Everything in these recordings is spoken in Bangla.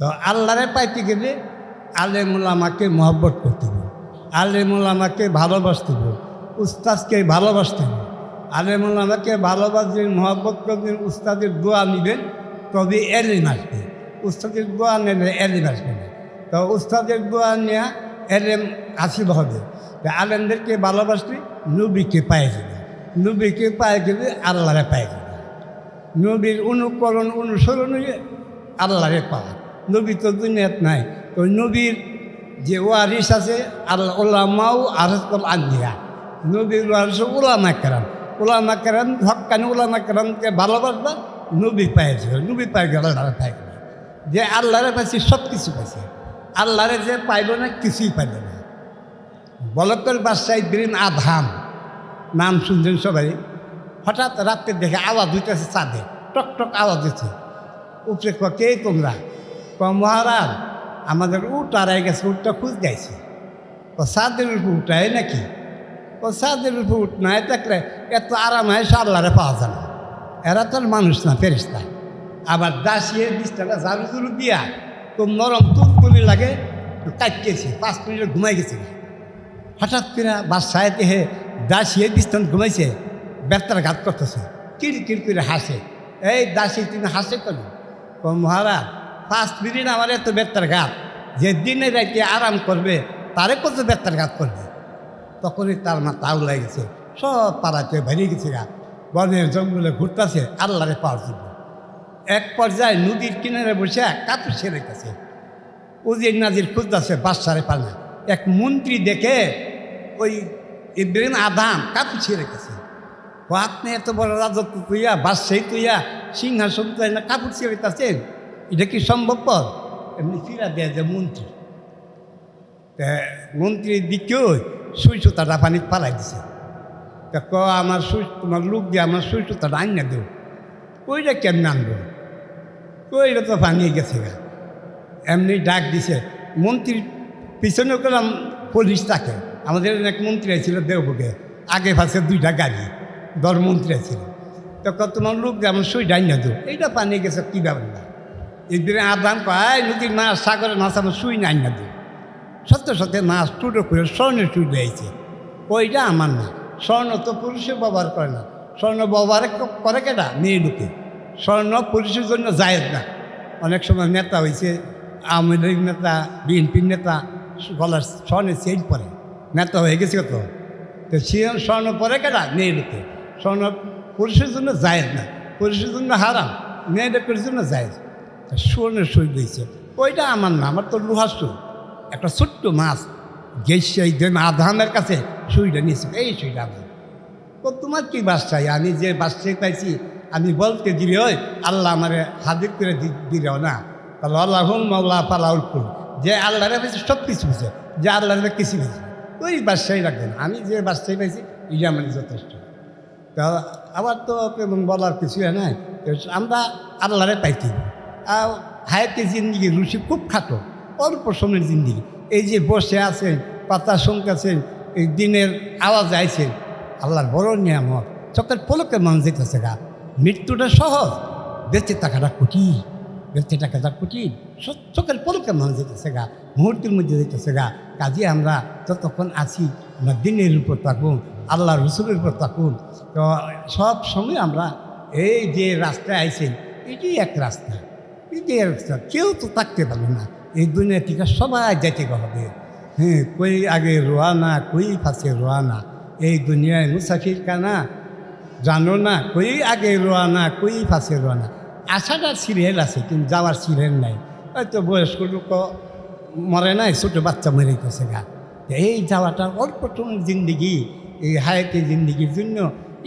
তো আল্লাহরে পাইতে গেলে আলেমুল আমাকে মহব্বত করতে হবে, আলেমুল আমাকে ভালোবাসতে হবে, উস্তাদকে ভালোবাসতে হবে। আলেমুল আমাকে ভালোবাসবেন, মহব্বত করবেন, উস্তাদের দোয়া নেবেন, তবে এলিম আসবে। উস্তাদের দোয়া নেবে এলিম আসবে না। তো উস্তাদের দোয়া নেওয়া এলেম হাসিল হবে। আলেমদেরকে ভালোবাসলে নবীকে পায়ে যাবে, নবীকে পায়ে গেলে আল্লাহরে পায়ে যাবে। নবীর অনুকরণ অনুসরণ আল্লাহরে পাওয়া। নবী তো দুনিয়াত নাই, তো নবীর যে ওয়ারিস আছে আল্লাহ ওলামাও আরসকল আনবিয়া, নবীর ওয়ারিস ওলামা কেরাম, ওলামা কেরাম হক্কানি ওলামা কেরামকে ভালোবাসবা, নবী পায়ে যাবে, নবী পায়ে গেলে আল্লাহরে পায়ে যাবে। যে আল্লাহরে পাইছি সব কিছু পাইছে, আল্লাহরে যে পাইল না কিছুই পাইল না। বলকের বাদশাহ ইব্রাহিম আদহাম নাম শুনছেন সবাই। হঠাৎ রাত্রে দেখে আওয়াজ হইতেছে, চাঁদে টক টক আওয়াজ হচ্ছে। উপরে কে তোমরা? মহারাজ আমাদের উট আড়াই গেছে, উটটা খুঁজ গাইছে। ও চাঁদের উপর উঠায় নাকি? ও চাঁদের উপর উঠ নাই থাকলে এত আরাম হয় আল্লাহরে পাওয়া যায় না। এরা তো মানুষ না, ফেরেশতা। আবার দাসিয়ে বিছটাটা ঝাড়ু ঝুড়ু দিয়া তো নরম তুলতুলি লাগে, কাটিয়েছে 5 মিনিট ঘুমাই গেছে। হঠাৎ করে বাসায় হে দাসিয়ে বিছটান ঘুমাইছে, বেতার ঘাত করতেছে, কিরকির করে হাসে। এই দাসী তুমি হাসে কেন? মহারাজ 5 মিনিট আমার এত বেতার ঘাত, যে দিনে রাইতে আরাম করবে তারে কত বেতার ঘাত করবে। তখনই তার মাথা উলাই গেছে, সব পাড়াতে বেরিয়ে গেছে গা, বনের জঙ্গলে ঘুরতেছে আল্লাহরে পাওয়ার জন্য। এক পর্যায়ে নদীর কিনারে বসে কাপড় ছেড়েছে, উজির নাজির খুঁজতেছে, বাদশারে পাল না। এক মন্ত্রী দেখে ওই ইব্রাহিম আদহাম কাপড় ছেড়ে গেছে। আপনি এত বড় রাজত্ব তুইয়া, বাদশাহী তুইয়া, সিংহাসন তুই না কাপড় ছেড়েছেন, এটা কি সম্ভবপর? এমনি ফিরা দেয় যে মন্ত্রী, মন্ত্রীর দিকেও সুই সুতাটা পানি পালাই দিছে। তা আমার সুই, তোমার লোক দিয়ে আমার সুই সুতাটা আইনা দেব। ওইটা কেমনি আনবো? ওইটা তো পানিয়ে গেছে গা। এমনি ডাক দিছে মন্ত্রীর পিছনে করলাম পুলিশ থাকে। আমাদের এক মন্ত্রী ছিল দেবকে, আগে পাশে 2টা গাড়ি, 10 মন্ত্রী ছিল। তখন তোমার লোক দিয়ে আমার সুই ডাইনা দেব, এইটা পানিয়ে গেছে কী ব্যাপার না। একদিন আদাম পায় নদীর মাছ, সাগরের মাছ আমার সুই নাই না দেব। সত্যি সত্যি মাছ টুটো করে স্বর্ণের সুই দিয়েছে, ওইটা আমার না। স্বর্ণ তো পুরুষে ব্যবহার করে না, স্বর্ণ ব্যবহার করে কেটা? মেয়ে ঢুকে। স্বর্ণ পুরুষের জন্য জায়েজ না। অনেক সময় নেতা হয়েছে, আওয়ামী লীগ নেতা, বিএনপির নেতা গলার স্বর্ণের চেইন পরে, নেতা হয়ে গেছে তো। তো সে স্বর্ণ পরে কেটা? মেয়ে ঢুকে। স্বর্ণ পুরুষের জন্য জায়েজ না, পুরুষের জন্য হারাম, মেয়েদের জন্য জায়েজ। স্বর্ণের সুই দিয়েছে, ওইটা আমার না, আমার তো লোহার সুই। একটা ছোট্ট মাছ গেছে আদহামের কাছে সুইটা নিয়েছে, এই সুইটা আমার। তো তোমার কি বাদশাহী? আমি যে বাদশাহী পাইছি আমি বলতে দিলে হয়, আল্লাহ আমারে হাজির করে দিলেও না। তাহলে আল্লাহ মাল্লাহ পালাউল ফুল, যে আল্লাহরে পেয়েছে সব কিছু পেয়েছে, যে আল্লাহরে কিছু পেয়েছে, ওই বাদশাহী রাখবেন। আমি যে বাদশাহী পাইছি এটা মানে যথেষ্ট। তা আবার তো তেমন বলার কিছু নাই। আমরা আল্লাহরে পাইছি। হায়াতে জিন্দিগি রুচি খুব খাটো, অল্প সময়ের জিন্দিগি। এই যে বসে আছেন, পাতা শুনতেছেন, এই দিনের আওয়াজ আইছেন, আল্লাহর বড় নিয়ামত। চোখের পলকে মান যেতেছে গা। মৃত্যুটা সহজ, বেঁচে থাকাটা কঠিন, বেঁচে থাকাটা কঠিন। চোখের পলকে মান যেতেছে গা, মুহূর্তের মধ্যে যেতেছে গা। কাজে আমরা যতক্ষণ আছি আমরা দিনের উপর থাকুন, আল্লাহ রসুলের উপর থাকুন। তো সব সময় আমরা এই যে রাস্তায় আইছেন, এটাই এক রাস্তা, এটাই এক রাস্তা। কেউ তো থাকতে পারবে না এই দুনিয়া থেকে, সবাই যাইতে হবে। হ্যাঁ, কই আগে রোয়ানা, কই ফাঁসে রোয়ানা, এই দুনিয়ায় মুসাফির কানা জানো না, কই আগে রোয়ানা, কই ফাঁসে রোয়ানা। আসাটা সিরিয়াল আছে কিন্তু যাওয়ার সিরিয়াল নাই। হয়তো বয়স্ক লোক মরে নাই, ছোটো বাচ্চা মরে গেছে গা। এই যাওয়াটা অল্প সময়ের জিন্দিগি, এই হায়াতে জিন্দিগির জন্য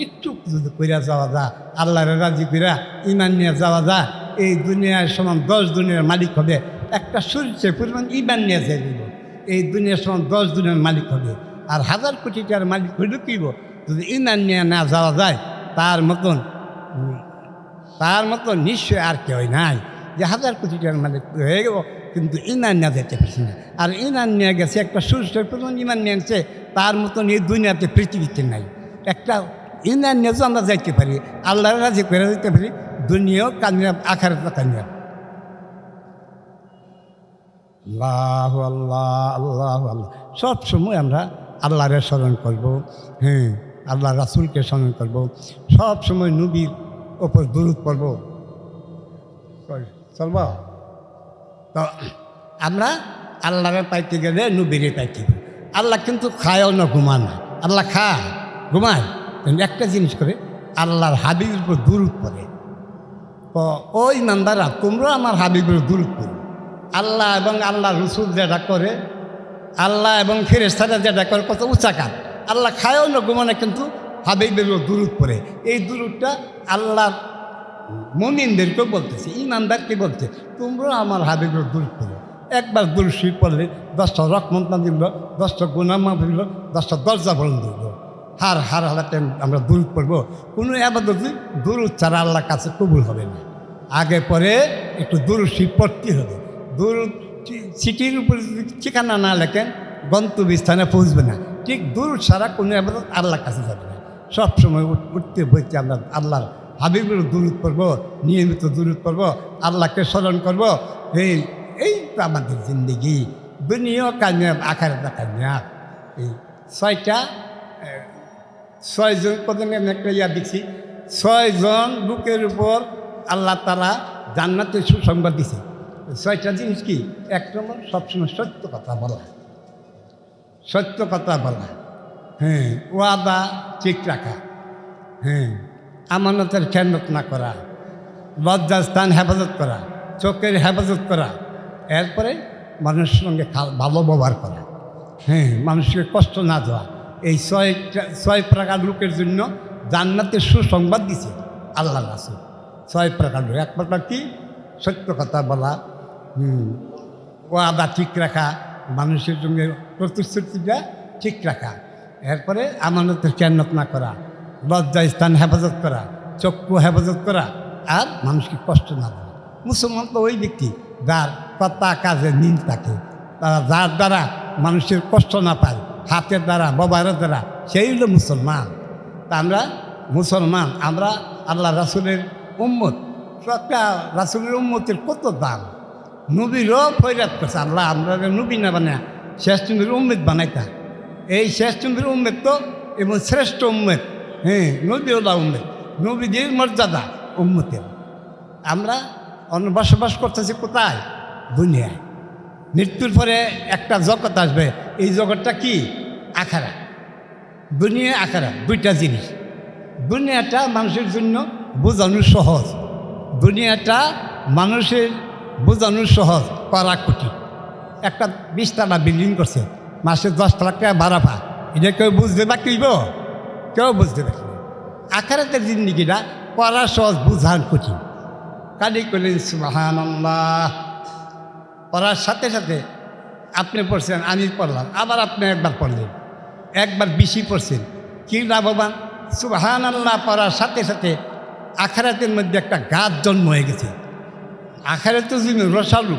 একটু যদি কইরা যাওয়া যা, আল্লাহর রাজি কইরা ইমান নিয়ে যাওয়া যা, এই দুনিয়ার সমান 10 দুনিয়ার মালিক হবে। একটা সূর্যের পরিমাণ ইমান নিয়ে যাই দিব, এই দুনিয়ার সমান 10 দুনিয়ার মালিক হবে। আর 1000 কোটি টাকার মালিক হইল কিব যদি ইমান নিয়ে না যাওয়া যায়। তার মতন নিশ্চয় আর কেউ নাই, যে 1000 কোটি টাকার মালিক হয়ে গেল কিন্তু ইমান নিয়ে যেতে পারছি না। আর ইমান নিয়ে গেছে, একটা সূর্যের পরিমাণ ইমান নিয়ে গেছে, তার মতন এই দুনিয়াতে পৃথিবীতে নাই। একটা ইমান নিয়ে আমরা যাইতে পারি, আল্লাহর রাজি করে যেতে পারি, দুনিয়াও কামিয়াব, আখিরাতও কামিয়াব। আল্লাহ আল্লাহ আল্লাহ আল্লাহ সব সময় আমরা আল্লাহরে স্মরণ করব। হ্যাঁ, আল্লাহ রাসূলকে স্মরণ করব, সব সময় নবীর ওপর দুরূদ পড়ব। চলব তো আমরা আল্লাহরে পাইতে গেলে নবীরে পাইতে হবে। আল্লাহ কিন্তু খায়ও না, ঘুমান না। আল্লাহ খায়, ঘুমায়, কিন্তু একটা জিনিস করে আল্লাহর হাবিবের উপর দুরূদ পড়ে। তো ওই ইমানদাররা, তোমরা আমার হাবিবের দুরূদ পড়ো। আল্লাহ এবং আল্লাহ রসুল যেটা করে, আল্লাহ এবং ফেরেশতারা যেটা করে, কত উচ্চাকার। আল্লাহ খায়ও না, ঘুমানে, কিন্তু হাবিবের দুরূদ পড়ে। এই দুরূদটা আল্লাহ মুমিনদেরকেও বলতেছে, ইমানদারকে বলছে, তোমরা আমার হাবিবের দুরূদ পড়ো। একবার দুরূদ শরীফ পড়লে 10টা রহমত দিল, 10টা গুনাহ মাফ দিল, 10টা দরজা বন্ধ দিল। হার হারাতে আমরা দুরূদ পড়বো। কোনো ইবাদতই দুরূদ ছাড়া আল্লাহর কাছে কবুল হবে না। আগে পরে একটু দুরূদ শরীফ পড়তে হবে। দুরূদ চিঠির উপরে ঠিকানা না লেখেন গন্তব্যস্থানে পৌঁছবে না। ঠিক দুরূদ ছাড়া কোনো ইবাদত আল্লাহর কাছে যাবে না। সবসময় উঠতে বইতে আমরা আল্লাহর হাবিবের দুরূদ পড়ব, নিয়মিত দুরূদ পড়ব, আল্লাহকে স্মরণ করব। এই তো আমাদের জিন্দগি। দুনিয়া কামিয়াব, আখিরাত কামিয়াব। এই 6জন কদিন একটা দেখছি, 6 জন লোকের উপর আল্লাহ তাআলা জান্নাতের সুসংবাদ দিছে। 6টা জিনিস কি? 1 নম্বর, সবসময় সত্য কথা বলা। সত্য কথা বলা, হ্যাঁ, ওয়াদা ঠিক রাখা, হ্যাঁ, আমানতের খেয়ানত না করা, লজ্জাস্থান হেফাজত করা, চোখের হেফাজত করা, এরপরে মানুষের সঙ্গে ভালো ব্যবহার করা, হ্যাঁ, মানুষকে কষ্ট না দেওয়া। এই 6 প্রকার লোকের জন্য জান্নাতের সুসংবাদ দিছে আল্লাহ রাসূল। 6 প্রকার লোক। 1 প্রকার কি? সত্য কথা বলা, ওয়াদা ঠিক রাখা, মানুষের সঙ্গে প্রতিশ্রুতিটা ঠিক রাখা, এরপরে আমানতের খেয়ানত না করা, লজ্জা স্থান হেফাজত করা, চক্ষু হেফাজত করা, আর মানুষকে কষ্ট না দেওয়া। মুসলমান তো ওই ব্যক্তি যার কথা কাজে মিল থাকে, তারা যার দ্বারা মানুষের কষ্ট না পায়, হাতের দ্বারা, ব্যবহারের দ্বারা, সেই হলো মুসলমান। তা আমরা মুসলমান, আমরা আল্লাহ রাসূলের উম্মত। একটা রাসূলের উম্মতের কত দাম। নবীরও ফয়রাত করছে আল্লাহ, আমরা নবী না বানায় শেষ নবীর উম্মত বানাইতা। এই শেষ নবীর উম্মত তো এবং শ্রেষ্ঠ উম্মত, হ্যাঁ, নবীওয়ালা উম্মত, নবীদের মর্যাদা উম্মতের। আমরা বসবাস করতেছি কোথায়? দুনিয়ায়। মৃত্যুর পরে একটা জগৎ আসবে। এই জগৎটা কি? আখিরাত। দুনিয়া আখিরাত 2টা জিনিস। দুনিয়াটা মানুষের জন্য বোঝানো সহজ, দুনিয়াটা মানুষের বোঝানো সহজ, করা কঠিন। একটা 20 তলা বিল্ডিং করছে, মাসে 10 লাখ টাকা ভাড়া পায়, এটা কেউ বুঝতে বাকিব? কেউ বুঝতে পারবে না। আখিরাতের জিন্দেগিটা করা সহজ, বুঝান কঠিন। কালি করলেন সুবহানাল্লাহ। পড়ার সাথে সাথে আপনি পড়ছেন, আমি পড়লাম, আবার আপনি একবার পড়লেন, একবার বেশি পড়ছেন, কি লাভবান? সুবহানাল্লাহ পড়ার সাথে সাথে আখিরাতের মধ্যে একটা গাছ জন্ম হয়ে গেছে। আখিরাতের জন্য রসালু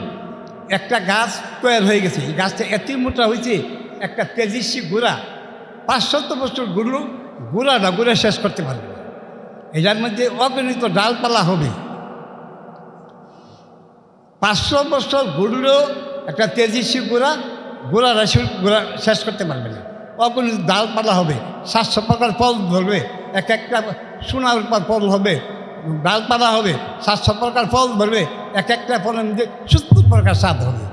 একটা গাছ তৈরি হয়ে গেছে। এই গাছটা এত মোটা হয়েছে, একটা তেজস্বী গোড়া, 500 বছর গোড়াটা গোড়া শেষ করতে পারবে। এটার মধ্যে অগণিত ডালপালা হবে। 500 বছর ঘুরলেও একটা তেজস্বী গোড়া শেষ করতে পারবে না। অগণিত ডালপালা হবে, 700 প্রকার ফল ধরবে, একটা সোনার উপর ফল হবে, ডালপালা হবে, 700 প্রকার ফল ধরবে, একটা ফলের মধ্যে 70 প্রকার স্বাদ হবে।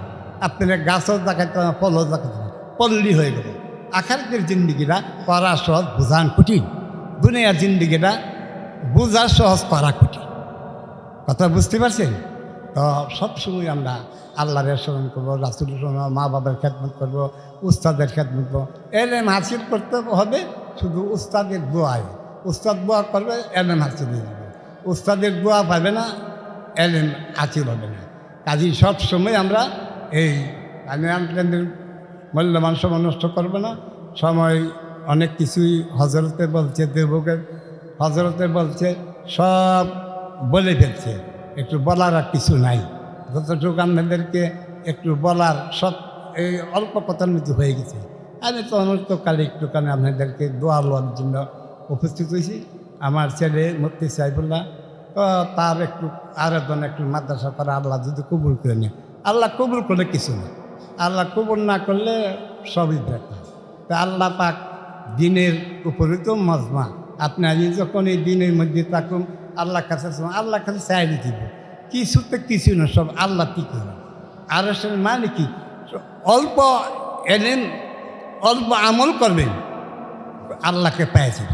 আপনার গাছও দেখাতে, ফলও দেখাতে, পল্লী হয়ে গেল। আখিরাতের জিন্দেগিটা করা সহজ, বুঝান কঠিন। দুনিয়ার জিন্দেগিটা বুঝা সহজ, করা কঠিন। কথা বুঝতে পারছেন? তো সবসময় আমরা আল্লাহর স্মরণ করবো, রাসূলের স্মরণ, মা বাবার খেদমত করবো, উস্তাদের খেদমত করবো। এলেম হাসিল করতে হবে শুধু উস্তাদের দোয়ায়। উস্তাদ দোয়া করবে, এলেম হাসিল হয়ে যাবে। উস্তাদের দোয়া পাবে না, এলেম হাসিল হবে না। কাজেই সবসময় আমরা আমি আপনাদের মূল্যবান সময় নষ্ট করবো না। সময় অনেক কিছুই হজরতে বলছে, দেবকের হজরতে বলছে, সব বলে ফেলছে, একটু বলার আর কিছু নাই। যতটুকু আপনাদেরকে একটু বলার সব এই অল্প কথার মধ্যে হয়ে গেছে। আমি তো অনন্তকালে একটুখানি আপনাদেরকে দোয়া লওয়ার জন্য উপস্থিত হয়েছি। আমার ছেলে মুফতি সাইফুল্লাহ, তো তার একটু আরেকজন একটু মাদ্রাসা করা, আল্লাহ যদি কবুল করে নেয়, আল্লাহ কবুল করে কিছু না। আল্লাহ কবুল না করলে সবই দেখা। তা আল্লাহ পাক দিনের উপরে তো মজমা, আপনি আজ যখন এই দিনের মধ্যে থাকুন আল্লাহর কাছে চাই দিব, কিছুতে কিছু না, সব আল্লাহ কি করে। আর মানে কি, অল্প এলেন, অল্প আমল করবেন, আল্লাহকে পেয়েছেন।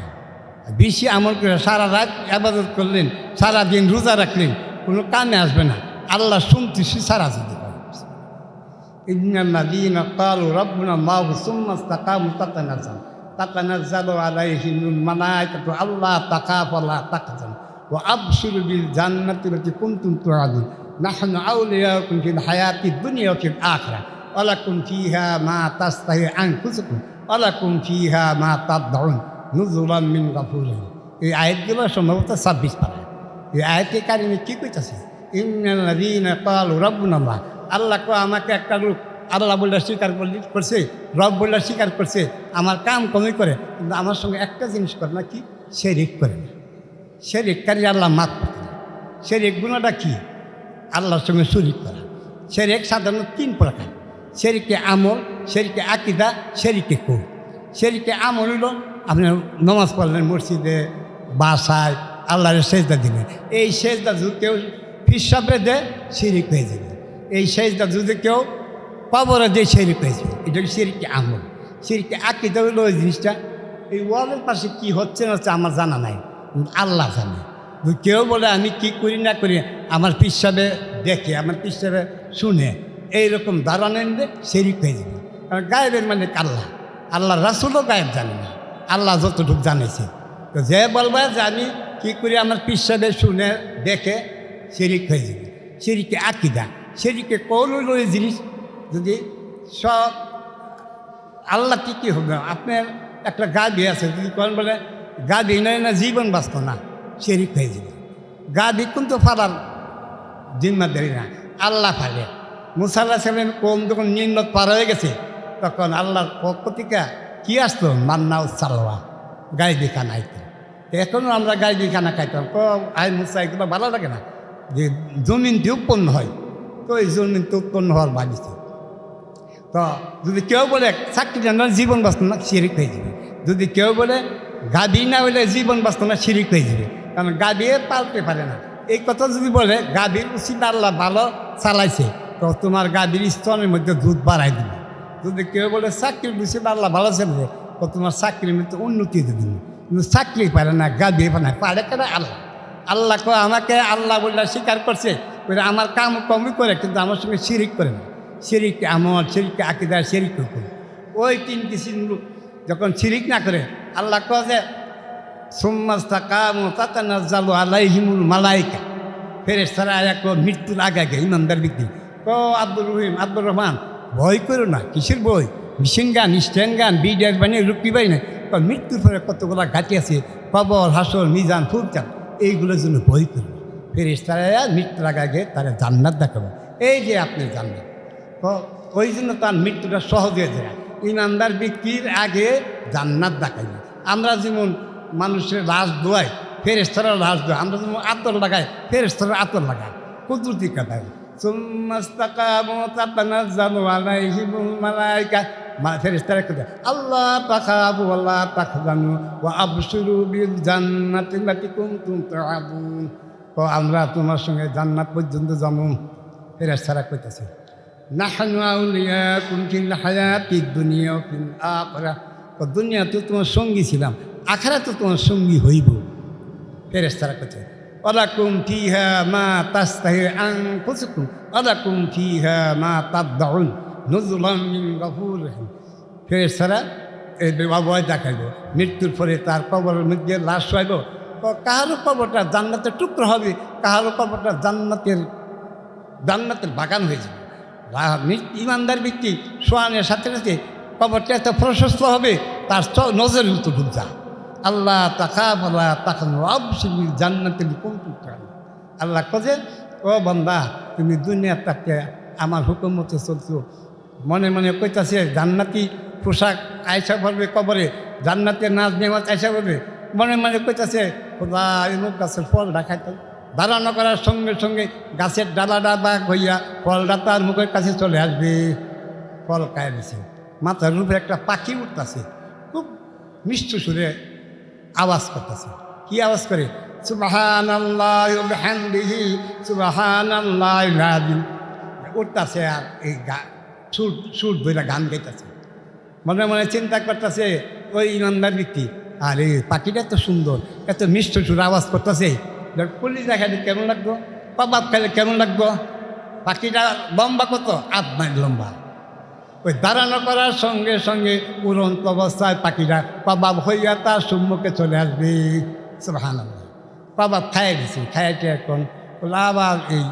বেশি আমল করে সারা রাত ইবাদত করলেন, সারা দিন রোজা রাখলেন, কোনো কামে আসবে না, আল্লাহ শুনতেছি সারা যেতে পারে। ইন্নাল্লাযীনা ক্বালু রাব্বুনা আল্লাহু সুম্মা ইসতাকামু তাতানাজ্জালু আলাইহিমুল মালায়েকাতু আল্লা তাখাফু ওয়া লা তাহজানু ওয়া আবশিরু বিল জান্নাতি আল্লাতী কুনতুম তুআদুন নাহনু আউলিয়াউকুম ফিল হায়াতিদ দুনিয়া ওয়া ফিল আখিরাহ ওয়া লাকুম ফীহা মা তাশতাহি আনফুসুকুম ওয়া লাকুম ফীহা মা তাদউন নুজুলাম মিন গাফুরিন। এই আয়াতগুলো সম্ভবত 26 পারা। এই আয়াতের কারণে কি কইতাছে, ইন্নাল্লাযীনা ক্বালু রাব্বুনা আল্লাহ, আল্লাহ কো আমাকে একটা লোক আল্লাহ বলে স্বীকার করছে, রব বলে স্বীকার করছে, আমার কাম কমই করে, কিন্তু আমার সঙ্গে একটা জিনিস করে না, কি শিরক করে না। শিরককারী আল্লাহ মাফ করতে না। শিরক গুনাহটা কি, আল্লাহর সঙ্গে শরীক করা। শিরক সাধারণত 3 প্রকার, শিরকে আমল, শিরকে আকীদা, শিরকে কৌল। শিরকে আমল হলো আপনার নামাজ পড়লেন মসজিদে, বাসায় আল্লাহর সেজদা দিলেন, এই সেজদা যদি কেউ হিসাবে দেয় শিরক হয়ে যাবে। এই সেজদা যদি কেউ কবরে দিয়ে শিরক হয়েছে, এটা শিরকে আমল। শিরকে আকীদা হলো ওই জিনিসটা, এই ওয়ালের পাশে কি হচ্ছে না হচ্ছে আমার জানা নাই, আল্লাহ জানে। কেউ বলে আমি কি করি না করি, আমার পিসাবে দেখে, আমার পিসাবে শুনে, এইরকম ধারণা নিলে শিরক হয়ে যাবে। কারণ গায়েবের মানে আল্লাহ, আল্লাহ রাসূলও গায়েব জানে না, আল্লাহ যতটুকু জানেছে। তো যে বলবে যে আমি কী করি আমার পিসাবে শুনে দেখে, শিরক হয়ে যাবে। শিরকে আকীদা, শিরকে কৌল হলো এই জিনিস, যদি সব আল্লাহ কী হবে। আপনার একটা গাভী আছে, যদি কোন বলে গাভী নয় না জীবন বাঁচত না, শিরক হয়ে যাবে। গাভী কিন্তু ফালার জিম্মাদারি না, আল্লাহ ফালে। মুসা আলাইহিস সালাম কম যখন নিম্নত পার হয়ে গেছে, তখন আল্লাহর পক্ষ থেকে কী আসতো, মান্না ও সালওয়া, গাইবি খানা আইতো। এখনও আমরা গাইবি খানা খাইতাম। আই মুসা এগুলো ভালো লাগে না, যে জমিন দিয়ে উৎপন্ন হয়, তো এই জমিন তো উৎপন্ন হওয়ার বানিয়েছে। তো যদি কেউ বলে চাকরি না জীবন বাঁচত না, শিরক হয়ে যাবে। যদি কেউ বলে গাভী না হলে জীবন বাঁচত না, শিরক হয়ে যাবে। কারণ গাভী পালতে পারে না, এই কথা যদি বলে গাভীর উচিত আল্লাহ ভালো চালাইছে, তো তোমার গাভীর স্তনের মধ্যে দুধ বাড়াই দিবে। যদি কেউ বলে চাকরির উচিত আল্লাহ ভালো চালাইছে, তো তোমার চাকরির মধ্যে উন্নতি দিবে। কিন্তু চাকরি পারে না, গাভী পারে কেন আল্লাহ। আল্লাহ আমাকে আল্লাহ বলে স্বীকার করছে, আমার কাম কমই করে, কিন্তু আমার সঙ্গে শিরক করে না। শিরকে আমল, শিরকে আকীদা, শিরক করে। ওই 3 কিসিম লোক যখন শিরক না করে, আল্লাহ কয় যে সুম্মা ইসতাকামু তাতানাজ্জালু আলাইহিমুল মালায়েকা, ফেরেশতারা আয়াত মৃত্যুর আগে আগে ইমানদার ব্যক্তি আব্দুর রহমান ভয় করো না। কিসের ভয়? মেশিন গান, স্ট্যান্ড গান, বিডিআর বানিয়ে রুক্তি বাই না, মৃত্যুর পরে কতগুলো ঘাটি আছে, কবর, হাসর, মিজান, ফুরকান, এইগুলোর জন্য ভয় করো। ফেরেশতারা মৃত্যুর আগে আগে তারা জান্নাত দেখাবো, এই যে আপনি জান্নাত। তো ওই জন্য তার মৃত্যুটা সহজ হয়ে যায়। ইমানদার ব্যক্তির আগে জান্নাত দেখাইবে। আমরা যেমন মানুষের লাশ ধোয়াই, ফেরেশতারা লাশ ধোয়, আমরা যেমন আতর লাগাই, ফেরেশতারা আতর লাগায়, কুদরতি কাটায়। সুম্মা ইসতাকামু তাতানাজ্জালু আলাইহিমুল মালায়েকা, ফেরেশতারা কয় আল্লাহ তাখাফু ওয়া লা তাহজানু ওয়া আবশিরু বিল জান্নাতি আল্লাতী কুনতুম তুআদুন। তো আমরা তোমার সঙ্গে জান্নাত পর্যন্ত যাবো। ফেরেশতারা কইতেছে নাহনু আউলিয়াকুম ফিল হায়াতিদ দুনিয়া ওয়া ফিল আখিরাহ, তো দুনিয়াতে তোমার সঙ্গী ছিলাম, আখিরাতে তোমার সঙ্গী হইব। ফেরেশতারা কইছে ওয়ালাকুম ফীহা মা তাশতাহি আনফুসুকুম ওয়ালাকুম ফীহা মা তাদউন নুজুলাম মিন গাফুরির রহিম। ফেরেশতারা এই ভয় দেখাইব, মৃত্যুর পরে তার কবরের মধ্যে লাশ শোয়াইব। কাহারও কবরটা জান্নাতের টুকরো হবে, কাহারও কবরটা জান্নাতের বাগান হয়ে যাবে। ইমানদার ব্যক্তি শোয়ানের সাথে সাথে কবরটা এত প্রশস্ত হবে, তার নজরের তো ঢুক যা। আল্লাহ তাখাফু ওয়া লা তাহজানু ওয়া আবশিরু বিল জান্নাতি আল্লাতী কুনতুম তুআদুন। আল্লাহ কয়ে ও বান্দা, তুমি দুনিয়ার তাকে আমার হুকুম মতো চলছো, মনে মনে কইতাছে জান্নাতি পোশাক আয়সা পড়বে কবরে, জান্নাতের নাচ নেমাজ আয়সা পড়বে, মনে মনে কইতাছে খোদা এমুক গাছের ফল দেখাইতো। দাঁড়ানো করার সঙ্গে সঙ্গে গাছের ডালা ডাবা হইয়া ফলটা তার মুখের কাছে চলে আসবে। কলকায় দিছে, মাথার উপরে একটা পাখি উঠতেছে, খুব মিষ্টি সুরে আওয়াজ করতেছে। কি আওয়াজ করে? সুবহানাল্লাহি ওয়া বিহামদিহি সুবহানাল্লাহিল আযীম উঠতেছে। আর এই সুর সুর ধরে গান গাইতেছে। মনে মনে চিন্তা করতেছে ওই ইমানদার ব্যক্তি, আরে পাখিটা এত সুন্দর, এত মিষ্টি সুর আওয়াজ করতেছে, কলিজা খাইলে কেমন লাগবো, কাবাব খাইলে কেমন লাগবো। পাখিটা লম্বা কত? 8 মাইল লম্বা। ওই দাঁড়ানো করার সঙ্গে সঙ্গে উড়ন্ত অবস্থায় পাখিটা কাবাব হইয়া তার সম্মুখে চলে আসবে। সুবহানাল্লাহ, কাবাব খাইয়ে দিছি, খাইয়াতে এখন আবার এই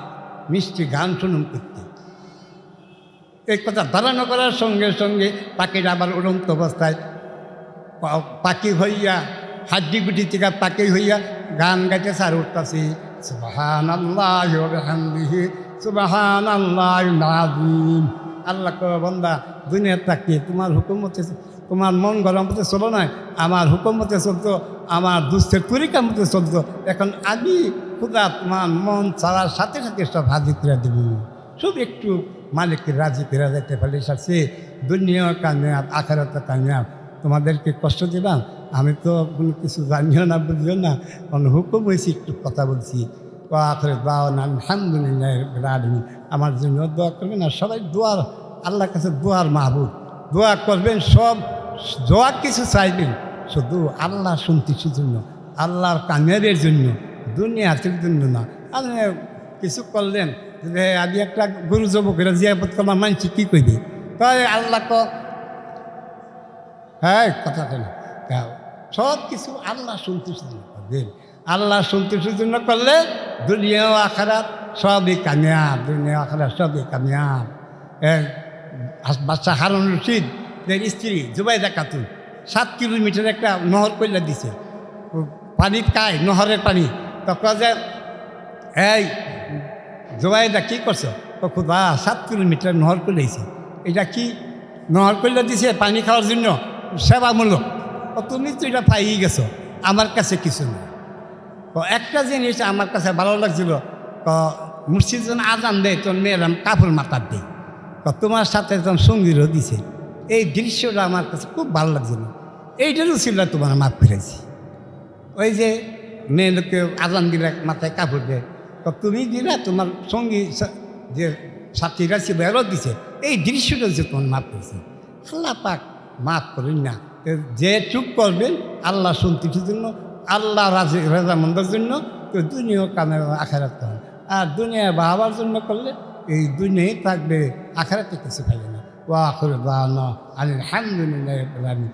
মিষ্টি গান শুনুন করতে। এই কথা দাঁড়ানো করার সঙ্গে সঙ্গে পাখিটা আবার উড়ন্ত অবস্থায় পাখি হইয়া হাড্ডি গুটি থেকে পাখি হইয়া গান গাইতেছে আর উঠতেছি সুবহানাল্লাহি ওয়া বিহামদিহি সুবহানাল্লাহিল আযীম। আল্লাহ কয় বান্দা, দুনিয়া থাকতে তোমার হুকুমতে, তোমার মন গরম মতে চলো না, আমার হুকুমতে চলতো, আমার দুস্থের তরিকার মতে চলতো। এখন আমি খুদা তোমার মন চাওয়ার সাথে সাথে সব হাজির করে দেব, সব একটু মালিককে রাজি করে যেতে পারলে সাথে দুনিয়া কামিয়াব আখিরাত কামিয়াব। তোমাদেরকে কষ্ট দিলাম, আমি তো কোনো কিছু জানিও না, বুঝিও না, হুকুম হয়েছি একটু কথা বলছি। আলহামদুলিল্লাহ রাব্বিল আলামিন। আমার জন্য দোয়া করবেন। আর সবাই দোয়ার, আল্লাহর কাছে দোয়ার মাহবুব, দোয়া করবেন, সব দোয়া কিছু চাইবেন, শুধু আল্লাহ সন্তুষ্টির জন্য, আল্লাহর কামিয়াবের জন্য, দুনিয়ার জন্য না। আপনি কিছু করলেন যে আমি একটা গরু যুবকেরা জিয়াপত করলাম, মানছি কী করবে, তাই আল্লাহ হ্যাঁ কথা কেন, সব কিছু আল্লাহ সন্তুষ্টির জন্য করবেন। আল্লাহ সন্তুষ্টির জন্য করলে দুনিয়া ও আখিরাত সবই কামিয়াব, দুনিয়া আখিরাত সবই কামিয়াব। বাদশাহ হারুন রশিদ এর স্ত্রী জুবাইদা খাতুন 7 কিলোমিটার একটা নহর কইলা দিছে, পানি খায় নহরের পানি। তখন যে এই জুবাইদা কী করছো? খুদা 7 কিলোমিটার নহর করলেছে, এটা কি নহর কইলা দিছে পানি খাওয়ার জন্য, সেবামূলক। তুমি তো এটা পাই গেছো, আমার কাছে কিছু নেই। একটা জিনিস আমার কাছে ভালো লাগছিল, মুর্শিদ যখন আজান দেয় তখন মেয়েরাম কাপড় মাথার দেয়, তোমার সাথে যখন সঙ্গীরও দিছে, এই দৃশ্যটা আমার কাছে খুব ভালো লাগছিল। এইটারও ছিল তোমার মাপ ফিরেছি। ওই যে মেয়ে লোকে আজান দিলে মাথায় কাপড় দেয়, তুমি দিলা, তোমার সঙ্গী যে সাথীরা ছিল এরও দিছে, এই দৃশ্যটা হচ্ছে তোমার মাপ ফিরেছি। আল্লাহ পাক মাফ করেন না, যে চুপ করবেন আল্লাহ সন্তুষ্টির জন্য, আল্লাহ রাজামন্দের জন্য, তো দুনিয়া কামে আখিরাত করেন। আর দুনিয়া বাবার জন্য করলে এই দুনিয়াই থাকবে, আখিরাতে কিছু পাইবে না। ওয়া আখিরু দাওয়ানা আলহামদুলিল্লাহি রাব্বিল আলামিন।